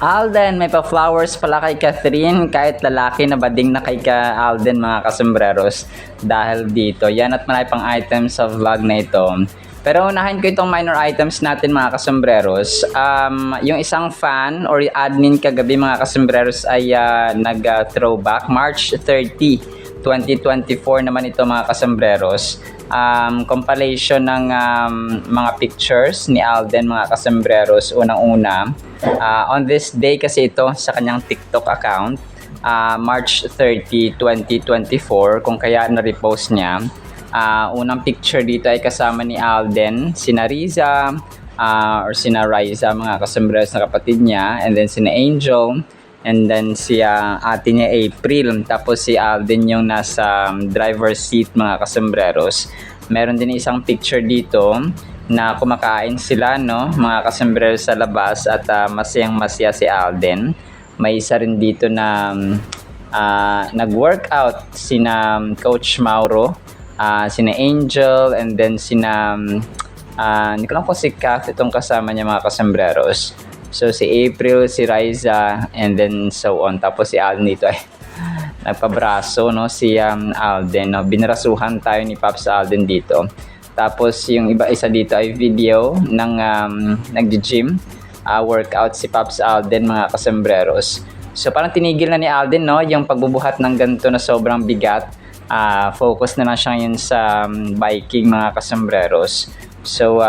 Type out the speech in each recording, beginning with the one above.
Alden, may pa-flowers pala kay Catherine, kahit lalaki na bading na kay Alden mga kasombreros dahil dito. Yan at marami pang items sa vlog na ito. Pero unahin ko itong minor items natin mga kasombreros. Yung isang fan or admin kagabi mga kasombreros ay nag-throwback March 30, 2024 naman ito mga kasombreros. Compilation ng mga pictures ni Alden mga kasombreros. Unang-una, on this day kasi ito sa kanyang TikTok account, March 30, 2024, kung kaya na-repost niya. Unang picture dito ay kasama ni Alden, sina Riza, or sina Riza mga kasombreros na kapatid niya, and then sina Angel, and then si ate niya April, tapos si Alden yung nasa driver's seat mga kasombreros. Meron din isang picture dito na kumakain sila, no, mga kasombreros sa labas, at masayang masaya si Alden. May isa rin dito na nag-workout sina Coach Mauro, sina Angel, and then sina hindi ko lang kung si Kath itong kasama niya mga kasombreros. So si April, si Riza, and then so on. Tapos si Alden dito ay nagpabraso, no, si Alden, no. Binrasuhan tayo ni Pops Alden dito. Tapos yung isa dito ay video ng nag-gym, workout si Pops Alden mga kasombreros. So parang tinigil na ni Alden, no, yung pagbubuhat ng ganito na sobrang bigat. Focus na lang siya ngayon sa biking mga kasombreros. So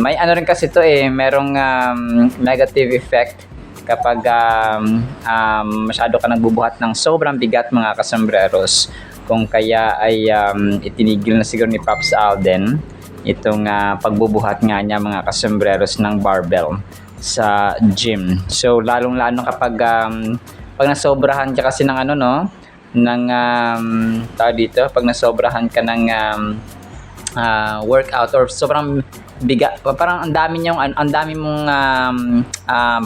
may ano rin kasi to merong negative effect kapag masyado ka nagbubuhat ng sobrang bigat mga kasombreros. Kung kaya ay itinigil na siguro ni Pops Alden itong pagbubuhat nga niya mga kasombreros ng barbell sa gym. So lalong-lalo kapag pag nasobrahan ka kasi ng ano, no, ng dito, pag nasobrahan ka ng workout or sobrang bigat, parang ang dami mong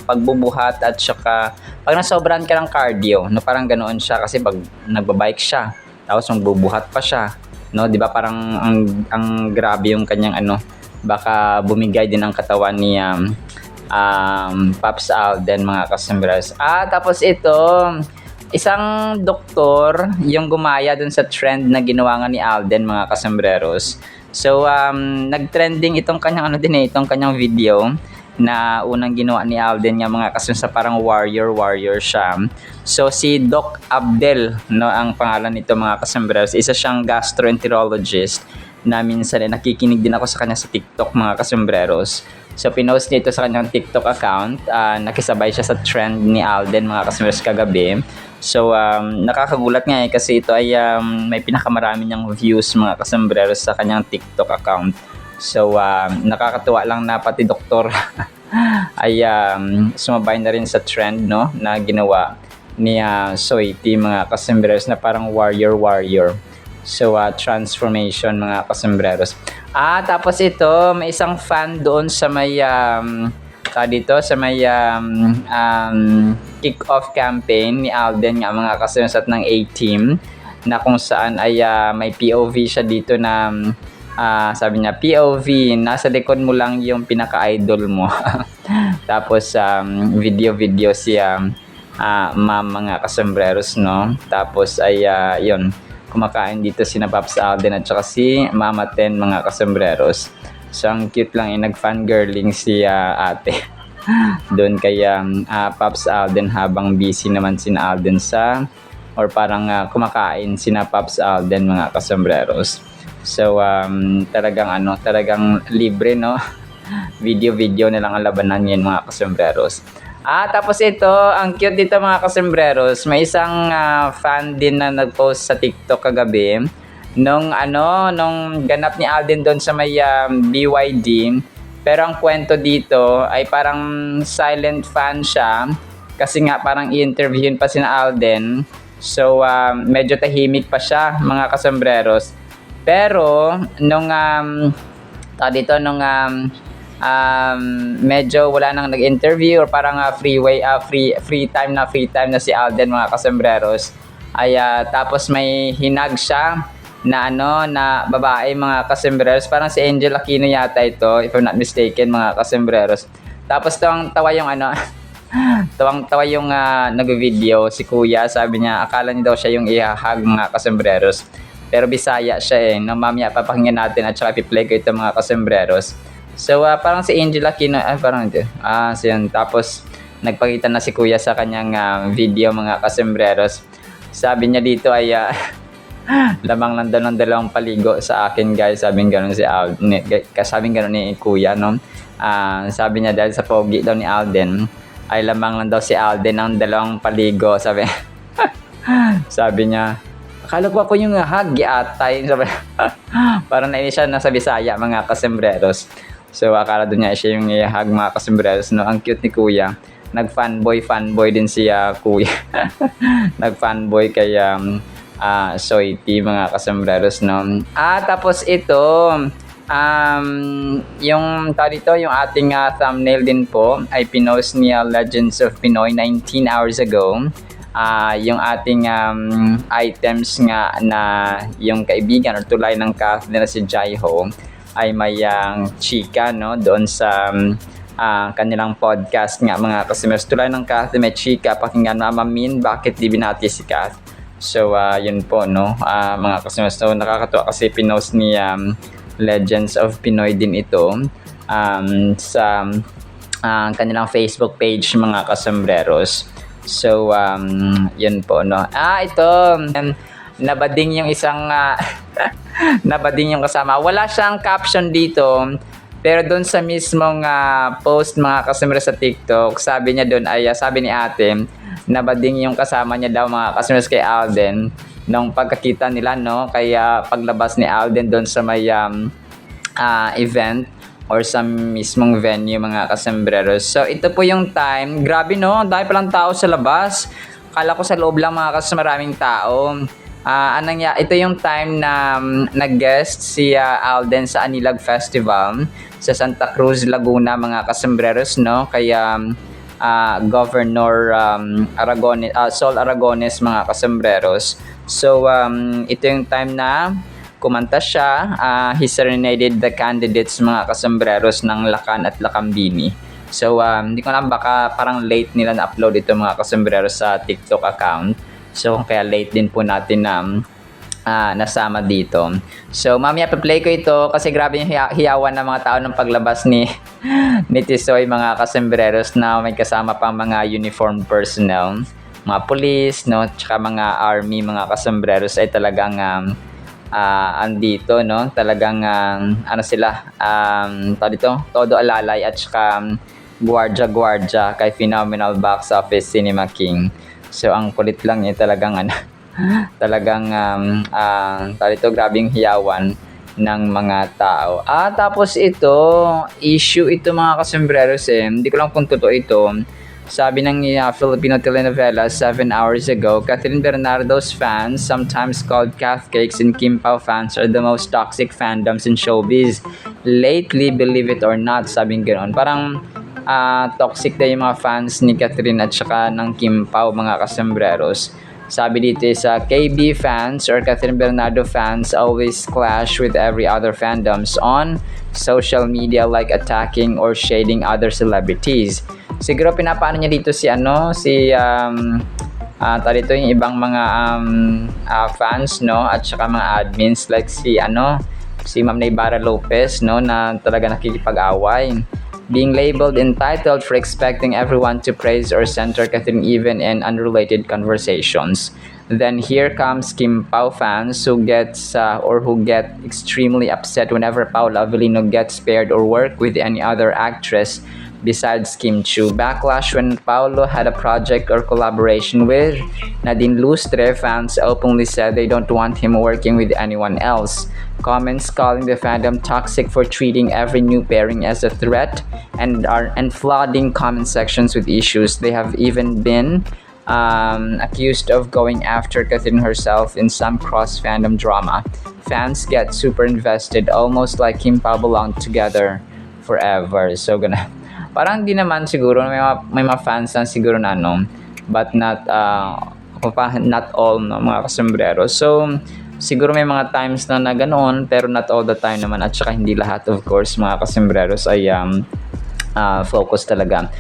pagbubuhat, at saka pag nasobrahan ka ng cardio, no, parang ganoon siya kasi pag nagbabike siya tapos magbubuhat pa siya, no, di ba, parang ang grabe yung kanyang ano, baka bumigay din ang katawan ni Pops Alden mga kasombreros. Tapos ito, isang doktor yung gumaya dun sa trend na ginawa nga ni Alden mga kasombreros. So nag-trending itong kanyang itong kanyang video na unang ginawa ni Alden nga mga kasombreros, sa parang warrior siya. So si Doc Abdel, no, ang pangalan nito mga kasombreros. Isa siyang gastroenterologist na minsan nakikinig din ako sa kanya sa TikTok mga kasombreros. So pinost niya ito sa kanyang TikTok account. Nakisabay siya sa trend ni Alden mga kasombreros kagabi. So nakakagulat nga kasi ito ay may pinakamarami niyang views mga kasombreros sa kanyang TikTok account. So nakakatuwa lang na pati doktor ay sumabay na rin sa trend, no, na ginawa ni Soiti mga kasombreros, na parang warrior. So transformation mga kasombreros. Tapos ito, may isang fan doon sa may dito sa may kick-off campaign ni Alden nga mga kasombreros at ng A-Team, na kung saan ay may POV siya dito na sabi niya, POV, nasa likod mo lang yung pinaka-idol mo. Tapos video siya mga kasombreros, no. Tapos ay yun, kumakain dito si Pops Alden at saka si Mama Ten mga kasombreros. So ang cute lang, nag-fangirling si ate doon kay Pops Alden, habang busy naman si Alden or parang kumakain si Pops Alden mga kasombreros. So talagang libre, no. Video na lang ang labanan ngayon mga kasombreros. Tapos ito, ang cute dito mga kasombreros, may isang fan din na nag-post sa TikTok kagabi nung ganap ni Alden doon sa may BYD. Pero ang kwento dito ay parang silent fan siya kasi nga parang i-interviewin pa si Alden. So medyo tahimik pa siya mga kasombreros. Pero nung medyo wala nang nag-interview or parang free time na si Alden mga kasombreros, ay tapos may hinag siya na na babae mga kasombreros, parang si Angel Aquino yata ito if I'm not mistaken mga kasombreros. Tapos tawa yung Tawang-tawa yung nag-video si kuya. Sabi niya, akala niya daw siya yung ihahag mga kasembreros. Pero Bisaya siya no, mamaya papakinggan natin at saka i-play ko ito mga kasembreros. So, parang si Angel Aquino, parang ito. So yun. Tapos, nagpakita na si kuya sa kanyang video mga kasembreros. Sabi niya dito ay, lamang lang daw ng dalawang paligo sa akin guys. Sabing gano'n si Alden. Sabing gano'n ni kuya, no? Sabi niya dahil sa pogi daw ni Alden, ay lamang lang daw si Alden ng dalawang paligo. Sabi, sabi niya, akala ko ako yung hug, atay. Sabi, parang nainis siya nasa Bisaya mga kasembreros. So, akala doon niya siya yung hug mga kasembreros, no? Ang cute ni kuya. Nag-fanboy din siya kuya. Nag-fanboy kay Soiti mga kasembreros, no? Tapos ito, yung dito, yung ating thumbnail din po ay pinost ni Legends of Pinoy 19 hours ago. Yung ating items nga na yung kaibigan or tulay ng cast nila si Jaiho ay may chika, no, doon sa kanilang podcast nga mga kasembreros. Tulay ng cast may chika, pakinggan Mama Min, bakit di binati si Kath? So, yun po, no, mga kasembreros. So, nakakatuwa kasi pinost ni Legends of Pinoy din ito sa kanilang Facebook page mga kasembreros. So, yun po, no. Ito, nabading yung isang, nabading yung kasama. Wala siyang caption dito, pero doon sa mismong post mga kasembreros sa TikTok, sabi niya doon ay, sabi ni ate, nabading yung kasama niya daw mga kasembreros kay Alden, nung pagkakita nila, no, kaya paglabas ni Alden doon sa may event, or sa mismong venue mga kasembreros. So, ito po yung time. Grabe, no? Dahil palang tao sa labas. Kala ko sa loob lang mga maraming tao. Ito yung time na nag-guest si Alden sa Anilag Festival sa Santa Cruz, Laguna mga kasembreros, no? Kaya Governor Sol Aragones mga kasembreros. So, ito yung time na kumanta siya. He serenaded the candidates mga kasembreros ng Lacan at Lacambini. So, hindi ko alam, baka parang late nila na-upload ito mga kasembreros sa TikTok account. So, kaya late din po natin na nasama dito. So, mamaya pa-play ko ito kasi grabe yung hiyawan ng mga tao ng paglabas ni Tisoy mga kasembreros na may kasama pang mga uniformed personnel, mga police, no, tsaka mga army mga kasembreros ay talagang andito, no, talagang sila todo alalay at saka guardia kay Phenomenal Box Office Cinema King. So ang kulit lang niya talagang talagang grabing hiyawan ng mga tao. Tapos ito issue ito mga kasembreros, hindi ko lang kung totoo ito. Sabi ng Filipino telenovela 7 hours ago, Catherine Bernardo's fans, sometimes called Kath Cakes and Kim Pao fans, are the most toxic fandoms in showbiz. Lately, believe it or not, sabing ganoon. Parang toxic na yung mga fans ni Catherine at saka ng Kim Pao mga kasembreros. Sabi dito sa KB fans or Catherine Bernardo fans always clash with every other fandoms on social media, like attacking or shading other celebrities. Siguro pinapaano niya dito si dito yung ibang mga fans, no, at saka mga admins like si Ma'am Naybara Lopez, no, na talaga nakikipag-away. Being labeled entitled for expecting everyone to praise or center Catherine even in unrelated conversations. Then here comes Kim Pao fans who get extremely upset whenever Paula Avellino gets paired or work with any other actress besides Kim Chiu. Backlash when Paolo had a project or collaboration with Nadine Lustre. Fans openly said they don't want him working with anyone else. Comments calling the fandom toxic for treating every new pairing as a threat and flooding comment sections with issues. They have even been accused of going after Catherine herself in some cross-fandom drama. Fans get super invested, almost like Kim Pao belong together forever. So, parang di naman siguro, may mga fans lang siguro na but not all, no, mga kasombrero. So, siguro may mga times na ganoon, pero not all the time naman, at saka hindi lahat, of course, mga kasembreros ay focus talaga.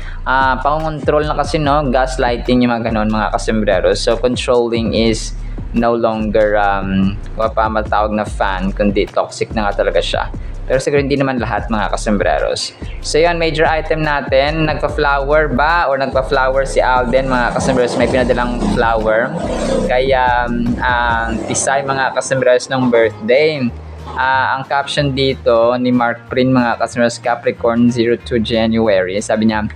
Pang-control na kasi, no, gaslighting yung mga ganon, mga kasombrero. So controlling is no longer wala pa matawag na fan, kundi toxic na nga talaga siya. Pero siguro hindi naman lahat, mga kasombreros. So yun, major item natin, nagpa-flower ba or nagpa-flower si Alden, mga kasombreros? May pinadalang flower kaya Tisay, mga kasombreros, ng birthday. Ang caption dito ni Mark Prin, mga kasombreros, Capricorn 02 January, sabi niya,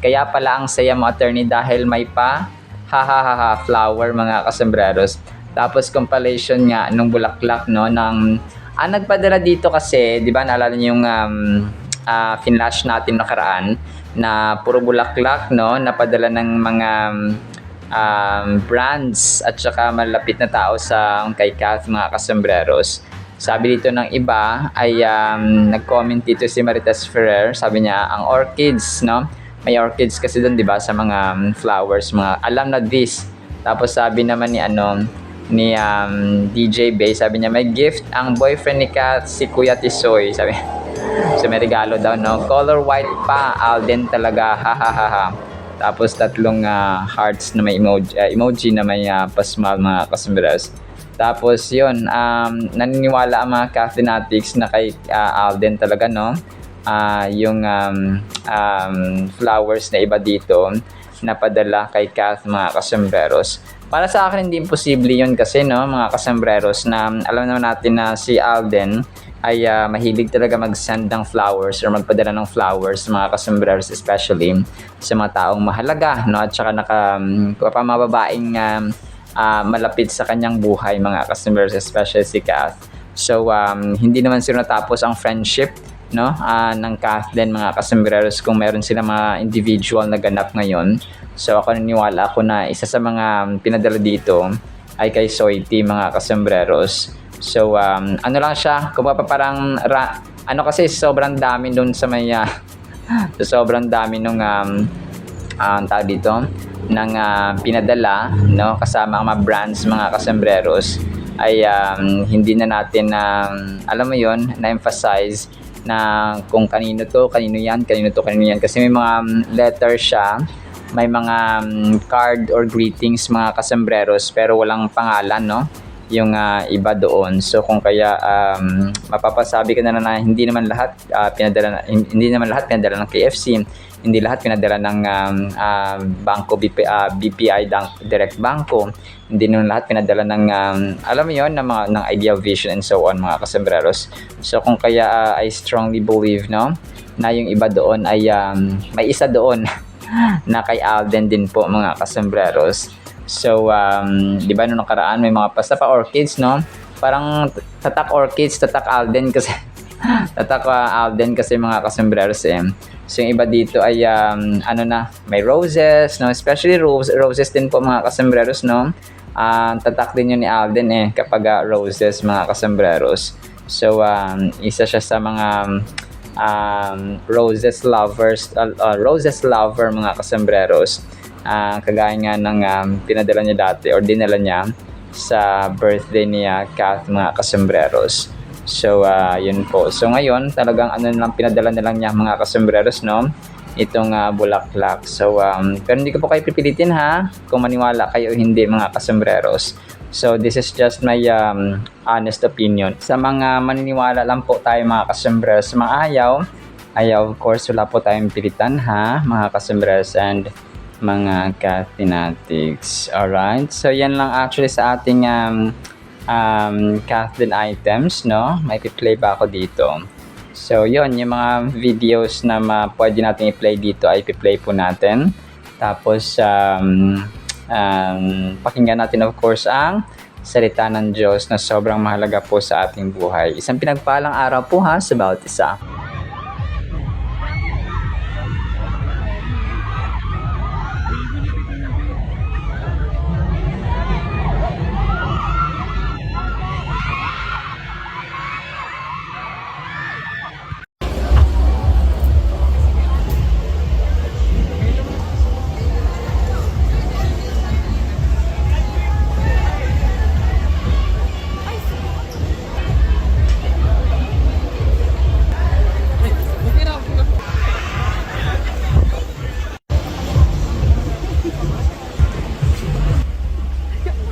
kaya pala ang saya mo, attorney, dahil may pa flower, mga kasombreros. Tapos compilation nga nung bulaklak, no, ng nagpadala dito kasi, di ba, naalala niyo yung finlash natin nakaraan na puro bulaklak, no, napadala ng mga brands at saka malapit na tao sa kay Kath, mga kasombreros. Sabi dito ng iba ay nag-comment dito si Marites Ferrer, sabi niya ang orchids, no, may orchids kasi doon, di ba, sa mga flowers, mga alam na this. Tapos sabi naman ni DJ Bay, sabi niya may gift ang boyfriend ni Kat, si Kuya Tisoy, sabi. So may regalo daw, no, color white pa, Alden talaga, ha. Tapos tatlong hearts na may emoji na may pasmal, mga kasombreros. Tapos yun, naniniwala ang mga Cathinatics na kay Alden talaga, no, yung flowers na iba dito napadala kay Kath, mga kasombreros. Para sa akin, hindi imposible yun kasi, no, mga kasombreros, na alam naman natin na si Alden ay mahilig talaga mag-send ng flowers or magpadala ng flowers, mga kasombreros, especially sa mga taong mahalaga, no, at saka mga babaeng malapit sa kanyang buhay, mga kasombreros, especially si Kath. So hindi naman sila natapos ang friendship, no, ng Kath din, mga kasombreros, kung meron sila mga individual na ganap ngayon. So ako naniniwala ako na isa sa mga pinadala dito ay kay Soiti, mga kasombreros. So ano lang siya, kung parang kasi sobrang dami doon sa may sobrang dami nung tawag dito ng pinadala, no, kasama ang mga brands, mga kasombreros, ay hindi na natin alam mo yon, na-emphasize na kung kanino yan, kasi may mga letter siya, may mga card or greetings, mga kasombreros, pero walang pangalan, no, yung iba doon. So kung kaya mapapasabi ka na hindi naman lahat pinadala ng KFC, hindi lahat pinadala ng Bangko BPI Direct Banco, hindi naman lahat pinadala ng alam mo yon, ng Idea Vision and so on, mga kasombreros. So kung kaya I strongly believe, no, na yung iba doon ay may isa doon na kay Alden din po, mga kasombreros. So di ba nung nakaraan may mga basta pa orchids, no, parang tatak orchids, tatak Alden kasi tatak Alden kasi, mga kasombreros. So yung iba dito ay may roses, no, especially roses din po, mga kasombreros, no. Tatak din yun ni Alden kapag roses, mga kasombreros. So isa siya sa mga roses lover, mga kasombreros. Kagaya nga ng pinadala niya dati or dinala niya sa birthday niya, Kath, mga kasombreros. So yun po. So ngayon talagang lang pinadala na lang niya, mga kasombreros, no, itong bulaklak. So pero hindi ko po kayo pipilitin, ha, kung maniwala kayo o hindi, mga kasombreros. So this is just my honest opinion. Sa mga maniniwala lang po tayo, mga kasombreros. Sa mga ayaw, of course, wala po tayong pilitan, ha, mga kasombreros and mga Cathinatics. Alright, so yan lang actually sa ating Cathin items, no. May play ba ako dito? So yon, yung mga videos na pwede natin i-play dito ay i-play po natin. Tapos pakinggan natin, of course, ang salita ng Diyos na sobrang mahalaga po sa ating buhay. Isang pinagpalang araw po, ha, sa bawat isa.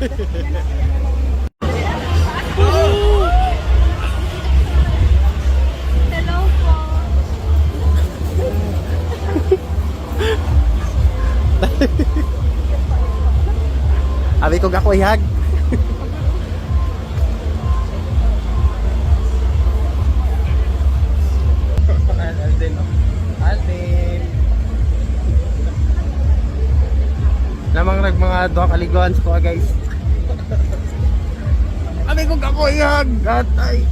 Hello po. Abi ko ako ihag. Namang mga duha kaliguan ko guys. Abi ko ako ihag. Gatay.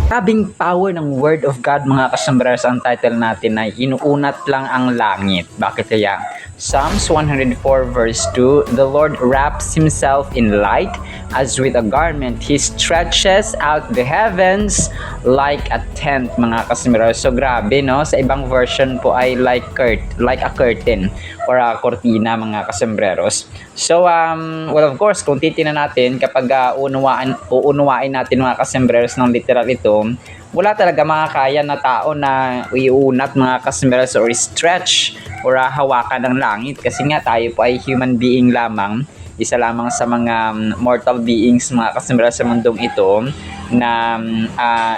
Grabing power ng Word of God mga kasambreros. Ang title natin ay Inuunat Lang ang Langit. Bakit kaya? Psalms 104 verse 2, the Lord wraps Himself in light as with a garment. He stretches out the heavens like a tent mga kasambreros. So grabe no? Sa ibang version po ay like a curtain or a cortina mga kasambreros. So well of course kung titingnan natin kapag uunawain natin mga kasambreros ng literal ito, wala talaga makakaya na tao na iunat mga kasambreros or stretch or hawakan ng langit kasi nga tayo po ay human being lamang, isa lamang sa mga mortal beings mga kasambreros sa mundong ito na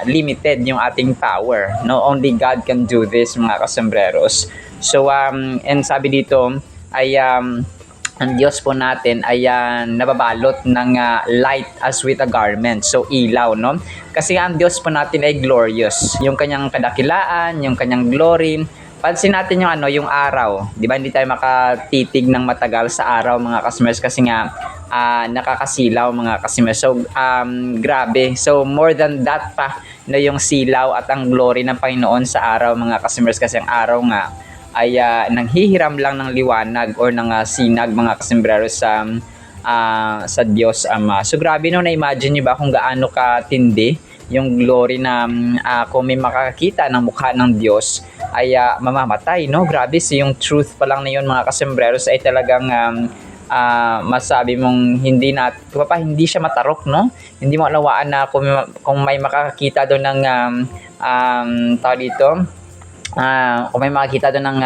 limited yung ating power. No, only God can do this mga kasambreros. So and sabi dito ay ang Diyos po natin ay nababalot ng light as with a garment. So ilaw, no? Kasi ang Diyos po natin ay glorious. Yung kanyang kadakilaan, yung kanyang glory. Pansin natin yung yung araw. 'Di ba? Hindi tayo makatitig ng matagal sa araw mga kasmers kasi nga nakakasilaw mga kasmers. So grabe. So more than that pa na yung silaw at ang glory ng Panginoon sa araw mga kasmers kasi ang araw nga ay nanghihiram lang ng liwanag or ng sinag mga kasembreros sa Diyos Ama. So grabe no, na-imagine niyo ba kung gaano katindi yung glory na kung may makakita ng mukha ng Diyos ay mamamatay, no? Grabe, so yung truth pa lang na yun mga kasembreros ay talagang masabi mong hindi siya matarok, no? Hindi mo alawaan na kung may makakita doon ng tawag dito, kung may makikita doon ng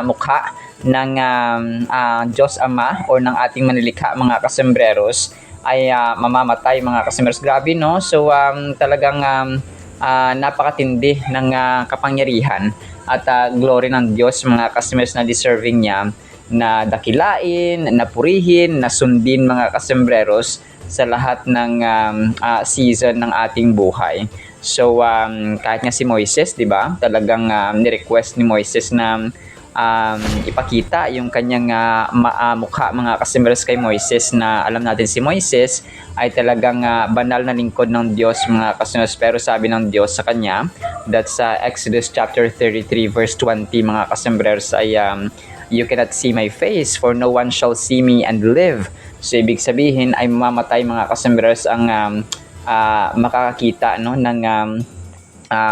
mukha ng Diyos Ama or ng ating manilikha mga kasembreros ay mamamatay mga kasembreros. Grabe no? So talagang napakatindi ng kapangyarihan at glory ng Diyos mga kasembreros na deserving niya na dakilain, na purihin, na sundin mga kasembreros sa lahat ng season ng ating buhay. So kahit nga si Moises, 'di ba? Talagang ni-request ni Moises na ipakita yung kanyang mukha mga kasembreros kay Moises na alam natin si Moises ay talagang banal na lingkod ng Diyos mga kasembreros. Pero sabi ng Diyos sa kanya, that's Exodus chapter 33 verse 20 mga kasembreros ay you cannot see my face for no one shall see me and live. So ibig sabihin ay mamamatay mga kasembreros ang makakakita no ng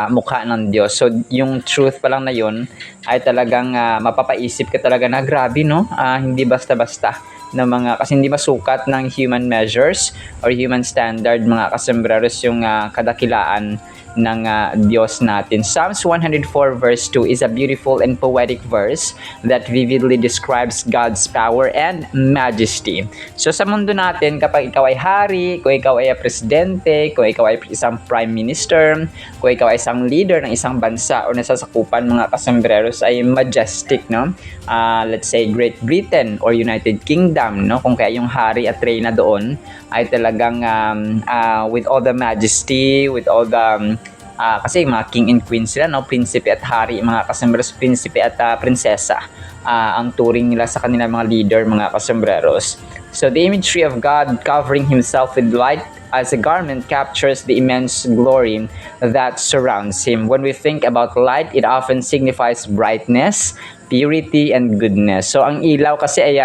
mukha ng Diyos. So yung truth pa lang na yun ay talagang mapapaisip ka talaga na grabe no, hindi basta-basta na mga kasi hindi masukat ng human measures or human standard mga kasembreros yung kadakilaan ng Diyos natin. Psalms 104 verse 2 is a beautiful and poetic verse that vividly describes God's power and majesty. So sa mundo natin, kapag ikaw ay hari, kung ikaw ay presidente, kung ikaw ay isang prime minister, kung ikaw ay isang leader ng isang bansa o nasasakupan mga kasembreros ay majestic, no? Let's say Great Britain or United Kingdom, no? Kung kaya yung hari at reyna doon ay talagang with all the majesty, with all the kasi mga king and queen sila, no? Prinsipe at hari, mga kasembreros, prinsipe at prinsesa ang turing nila sa kanilang mga leader, mga kasembreros. So the imagery of God covering Himself with light as a garment captures the immense glory that surrounds Him. When we think about light, it often signifies brightness, purity, and goodness. So ang ilaw kasi ay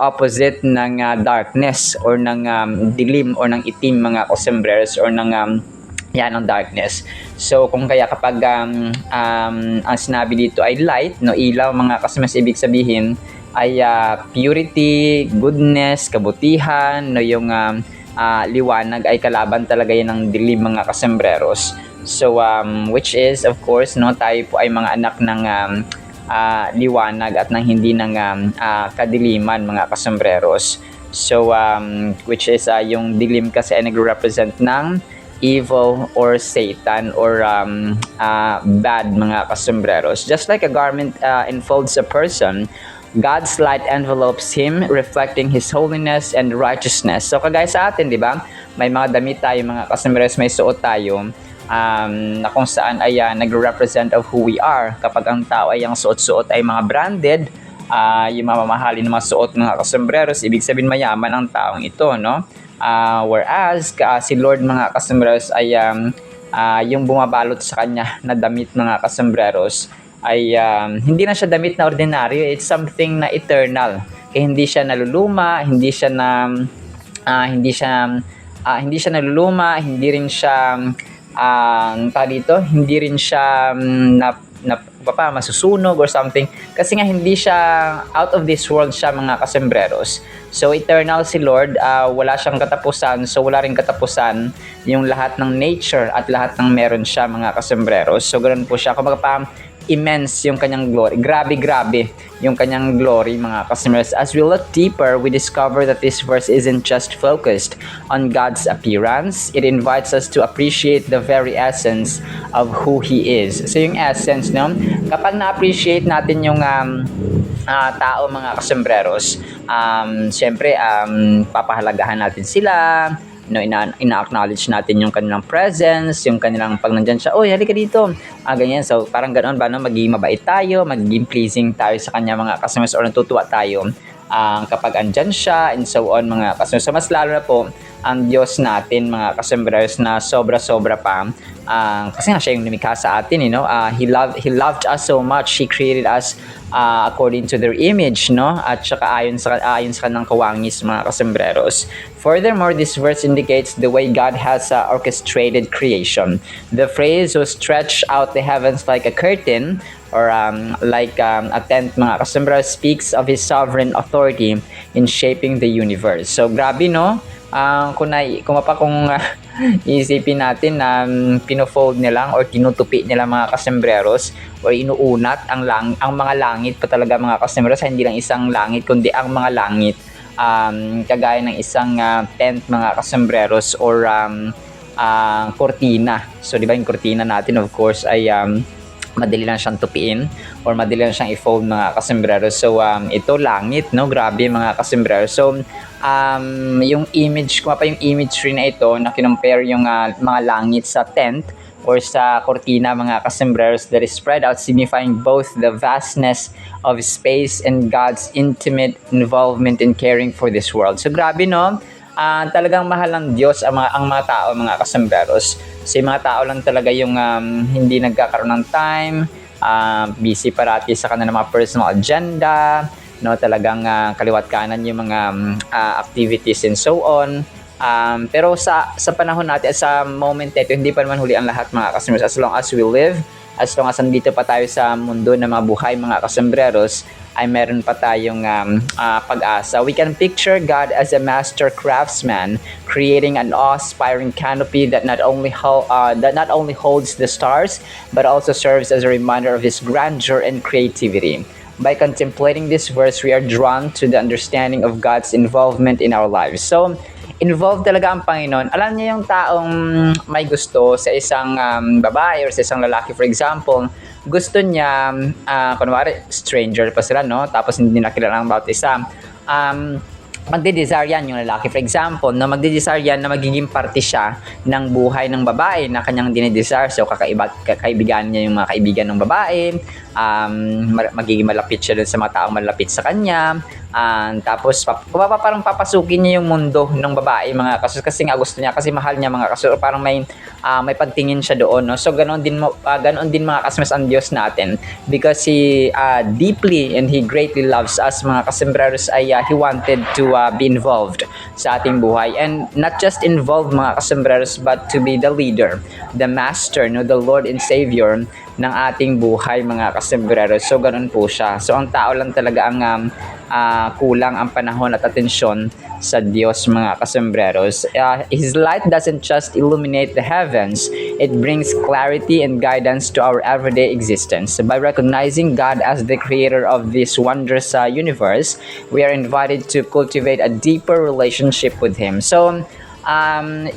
opposite ng darkness or ng dilim or ng itim mga kasembreros or ng ng darkness. So kung kaya kapag ang sinabi dito ay light, no, ilaw mga kasembreros, ibig sabihin ay purity, goodness, kabutihan, no, yung liwanag ay kalaban talaga yan ng dilim mga kasembreros. So which is of course no, tayo po ay mga anak ng liwanag at ng hindi ng kadiliman, mga kasembreros. So, which is yung dilim kasi ay nagre-represent ng evil or Satan or bad, mga kasembreros. Just like a garment enfolds a person, God's light envelopes him, reflecting His holiness and righteousness. So, kagaya sa atin, di ba? May mga damit tayo, mga kasembreros, may suot tayo na kung saan ay nagre-represent of who we are. Kapag ang tao ay ang suot-suot ay mga branded, yung mamamahalin ng mga suot, mga kasembreros, ibig sabihin mayaman ang taong ito, no? Whereas si Lord, mga kasembreros, ay yung bumabalot sa kanya na damit, mga kasembreros, ay hindi na siya damit na ordinaryo, it's something na eternal. Kaya hindi siya naluluma, hindi siya naluluma, hindi rin siya hindi rin siya masusunog or something, kasi nga hindi siya out of this world siya, mga kasembreros. So eternal si Lord, wala siyang katapusan, so wala rin katapusan yung lahat ng nature at lahat ng meron siya, mga kasembreros. So ganoon po siya, kumbaga immense yung kanyang glory. Grabe yung kanyang glory, mga kasembreros. As we look deeper, we discover that this verse isn't just focused on God's appearance. It invites us to appreciate the very essence of who He is. So yung essence, no? Kapag na-appreciate natin yung tao, mga kasembreros, syempre, papahalagahan natin sila, no, ina-acknowledge natin yung kanilang presence, yung kanilang pag nandyan siya, oh, halika dito, ganyan. So parang ganoon ba, no? Magiging mabait tayo, magiging pleasing tayo sa kanya, mga kasembreros, or natutuwa tayo kapag andyan siya, and so on, mga kasembreros. So mas lalo na po ang Diyos natin, mga kasembreros, na sobra-sobra pa, kasi nga siya yung lumikha sa atin, He loved us so much. He created us according to their image, no? At saka ayon sa kanang kawangis, mga kasembreros. Furthermore, this verse indicates the way God has orchestrated creation. The phrase "who stretched out the heavens like a curtain," or like a tent, mga kasembreros, speaks of His sovereign authority in shaping the universe. So grabe, no? Kung iisipin natin na pino-fold nilang or tinutupi nila, mga kasembreros, or inuunat ang mga langit pa talaga, mga kasembreros, hindi lang isang langit kundi ang mga langit, kagaya ng isang tent, mga kasembreros, or kortina. So di ba yung kortina natin, of course, ay madali lang siyang tupiin or madali lang siyang i-fold, mga kasembreros. So ito langit, no? Grabe, mga kasembreros. So yung imagery na ito na kinumpare yung mga langit sa tent or sa kortina, mga kasembreros, that is spread out, signifying both the vastness of space and God's intimate involvement in caring for this world. So grabe, no? Talagang mahal ng Diyos ang mga tao, mga kasembreros. So yung mga tao lang talaga yung hindi nagkakaroon ng time, busy parati sa kanilang mga personal agenda, no? Talagang kaliwat kanan yung mga activities and so on. Pero sa panahon natin, sa moment ito, hindi pa naman huli ang lahat, mga kasembreros. As long as we live, as long as nandito pa tayo sa mundo na mga buhay, mga kasembreros, ay meron pa tayong pag-asa. We can picture God as a master craftsman, creating an awe-inspiring canopy that not only holds the stars, but also serves as a reminder of His grandeur and creativity. By contemplating this verse, we are drawn to the understanding of God's involvement in our lives. So, involved talaga ang Panginoon. Alam niyo yung taong may gusto sa isang babae or sa isang lalaki, for example, gusto niya, kunwari, stranger pa sila, no? Tapos hindi nila kilala ang bawat isa. Magde-desire yan yung lalaki. For example, no, magde-desire yan na magiging parte siya ng buhay ng babae na kanyang dinedesire. So, kakaibigan niya yung mga kaibigan ng babae. Magiging malapit siya dun sa mga taong malapit sa kanya. Tapos parang papasukin niya yung mundo ng babae, mga kasus, kasi nga gusto niya, kasi mahal niya, mga kasus, parang may pagtingin siya doon, no? So ganoon din mga kasmas ang Diyos natin, because He deeply and He greatly loves us, mga kasembreros, ay He wanted to be involved sa ating buhay, and not just involved, mga kasembreros, but to be the leader, the master, no, the Lord and Savior ng ating buhay, mga kasembreros. So ganoon po siya. So ang tao lang talaga ang kulang ang panahon at atensyon sa Diyos, mga kasembreros. His light doesn't just illuminate the heavens, it brings clarity and guidance to our everyday existence. By recognizing God as the creator of this wondrous universe, we are invited to cultivate a deeper relationship with Him. So,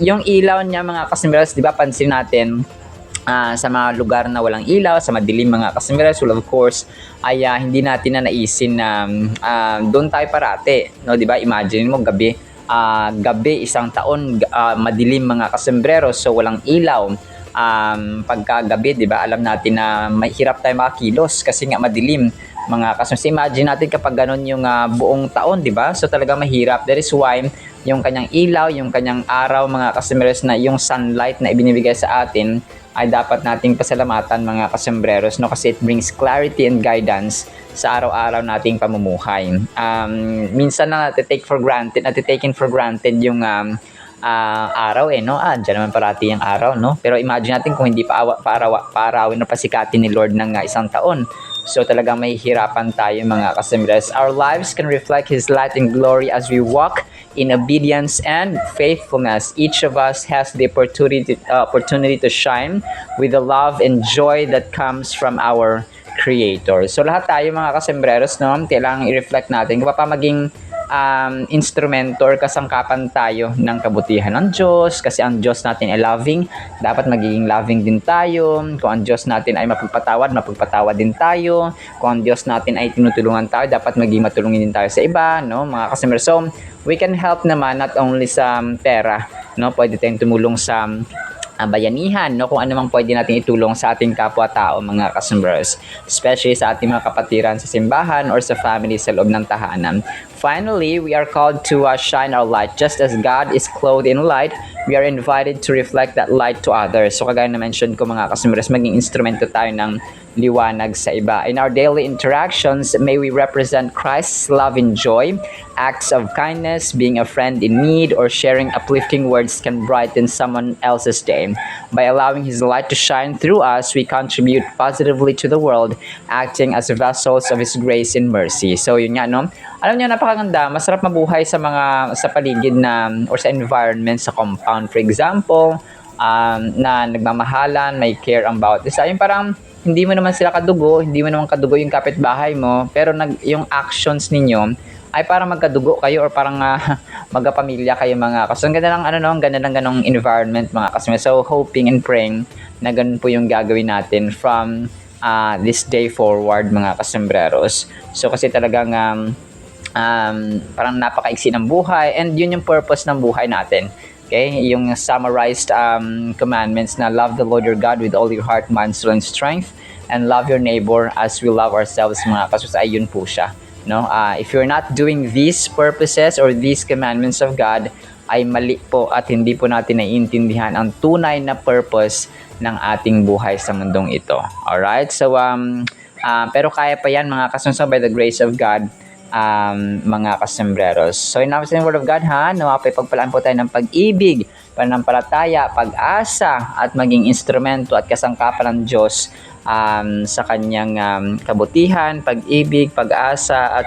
yung ilaw niya, mga kasembreros, di ba, pansin natin, sa mga lugar na walang ilaw, sa madilim, mga kasembreros, well, of course, ay hindi natin na naisin na doon tayo parate, no, di ba? Imagine mo gabi, isang taon, madilim, mga kasembreros, so walang ilaw. Pagkagabi, di ba, alam natin na mahirap tayo makakilos kasi nga madilim, mga kasembreros. Imagine natin kapag ganun yung buong taon, di ba? So talaga mahirap. That is why yung kanyang ilaw, yung kanyang araw, mga kasembreros, na yung sunlight na ibinibigay sa atin ay dapat nating pasalamatan, mga kasembreros, no, kasi it brings clarity and guidance sa araw-araw nating pamumuhay. Minsan na natitake for granted yung araw, no? Diyan naman parati yung araw, no? Pero imagine natin kung hindi paarawin na pasikatin ni Lord ng isang taon. So talagang mahihirapan tayo, mga kasembreros. Our lives can reflect His light and glory as we walk in obedience and faithfulness. Each of us has the opportunity to shine with the love and joy that comes from our Creator. So lahat tayo, mga kasembreros, no, kailangan i-reflect natin kung pa maging instrumento or kasangkapan tayo ng kabutihan ng Diyos, kasi ang Diyos natin ay loving, dapat magiging loving din tayo. Kung ang Diyos natin ay mapagpatawad din tayo. Kung ang Diyos natin ay tinutulungan tayo, dapat maging matulungin din tayo sa iba, no, mga kasembreros. So we can help naman not only sa pera, no, pwede tayong tumulong sa bayanihan, no, kung ano mang pwede natin itulong sa ating kapwa-tao, mga kasembreros, especially sa ating mga kapatiran sa simbahan or sa family sa loob ng tahanan. Finally, we are called to shine our light. Just as God is clothed in light, we are invited to reflect that light to others. So kagaya na mention ko, mga kasembreros, maging instrumento tayo ng liwanag sa iba. In our daily interactions, may we represent Christ's love and joy. Acts of kindness, being a friend in need, or sharing uplifting words can brighten someone else's day. By allowing His light to shine through us, we contribute positively to the world, acting as vessels of His grace and mercy. So yun nga, no? Alam niyo, napakaganda, masarap mabuhay sa paligid na or sa environment, sa compound, for example, na nagmamahalan, may care about this. Yung parang hindi mo naman sila kadugo, hindi mo naman kadugo yung kapitbahay mo, pero yung actions ninyo ay parang magkadugo kayo or parang magkapamilya kayo, mga kasembreros. Ang ganda ng ang ganda ng ganong environment, mga kasembreros. So hoping and praying na ganun po yung gagawin natin from this day forward, mga kasembreros. So kasi talagang parang napakaiksi ng buhay, and yun yung purpose ng buhay natin. Okay, yung summarized commandments na love the Lord your God with all your heart, mind, soul, and strength, and love your neighbor as we love ourselves, mga kasembreros, ay yun po siya. No? If you're not doing these purposes or these commandments of God, ay mali po at hindi po natin naiintindihan ang tunay na purpose ng ating buhay sa mundong ito. Alright? So, pero kaya pa yan, mga kasembreros, by the grace of God, mga kasembreros. So, in the Word of God, nawapay pagpalaan po tayo ng pag-ibig, pananampalataya, pag-asa, at maging instrumento at kasangkapan ng Diyos sa kanyang kabutihan, pag-ibig, pag-asa,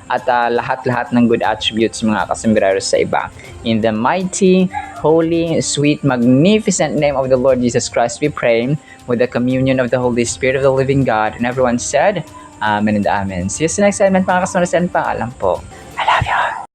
at lahat-lahat ng good attributes, mga kasembreros, sa iba. In the mighty, holy, sweet, magnificent name of the Lord Jesus Christ, we pray, with the communion of the Holy Spirit of the living God. And everyone said, Amen and Amen. See you sa next segment, mga kasembreros, and paalam po.